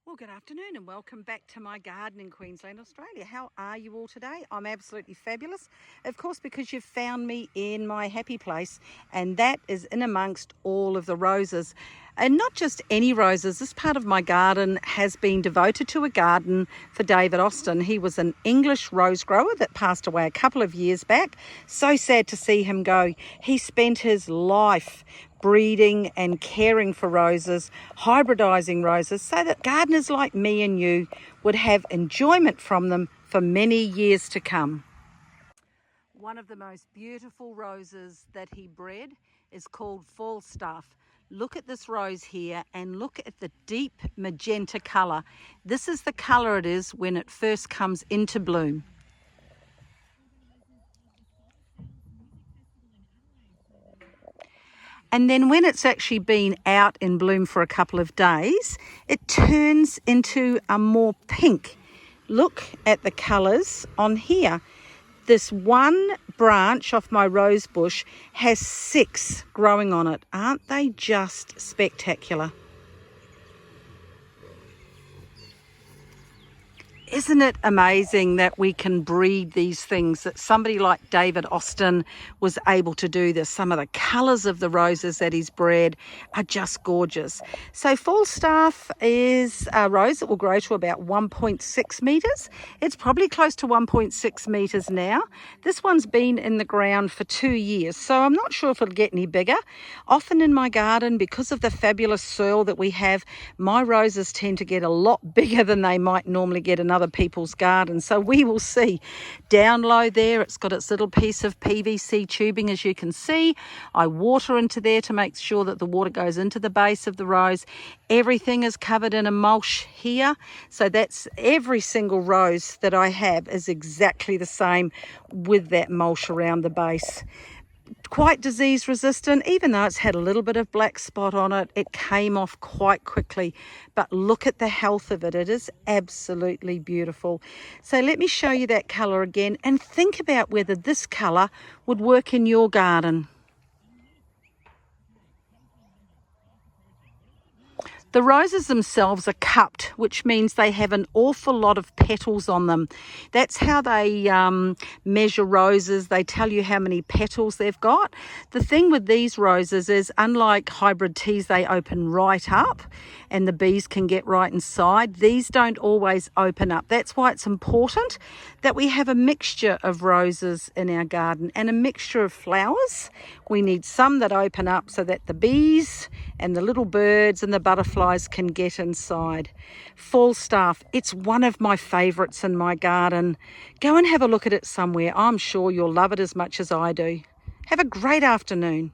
Well, good afternoon and welcome back to my garden in Queensland, Australia. How are you all today? I'm absolutely fabulous. Of course, because you've found me in my happy place, and that is in amongst all of the roses. And not just any roses. This part of my garden has been devoted to a garden for David Austin. He was an English rose grower that passed away a couple of years back. So sad to see him go. He spent his life breeding and caring for roses, hybridizing roses, so that gardeners like me and you would have enjoyment from them for many years to come. One of the most beautiful roses that he bred is called Falstaff. Look at this rose here and look at the deep magenta colour. This is the colour it is when it first comes into bloom. And then when it's actually been out in bloom for a couple of days, it turns into a more pink. Look at the colours on here. This one branch off my rose bush has 6 growing on it. Aren't they just spectacular? Isn't it amazing that we can breed these things, that somebody like David Austin was able to do this? Some of the colours of the roses that he's bred are just gorgeous. So Falstaff is a rose that will grow to about 1.6 metres. It's probably close to 1.6 metres now. This one's been in the ground for 2 years, so I'm not sure if it'll get any bigger. Often in my garden, because of the fabulous soil that we have, my roses tend to get a lot bigger than they might normally get in other people's gardens. So we will see. Down low there, it's got its little piece of PVC tubing, as you can see. I water into there to make sure that the water goes into the base of the rose. Everything is covered in a mulch here. So that's every single rose that I have is exactly the same with that mulch around the base. Quite disease resistant, even though it's had a little bit of black spot on it. It came off quite quickly, but look at the health of it. It is absolutely beautiful. So let me show you that colour again and think about whether this colour would work in your garden. The roses themselves are cupped, which means they have an awful lot of petals on them. That's how they measure roses. They tell you how many petals they've got. The thing with these roses is, unlike hybrid teas, they open right up and the bees can get right inside. These don't always open up. That's why it's important that we have a mixture of roses in our garden and a mixture of flowers. We need some that open up so that the bees and the little birds and the butterflies can get inside. Falstaff, it's one of my favourites in my garden. Go and have a look at it somewhere. I'm sure you'll love it as much as I do. Have a great afternoon.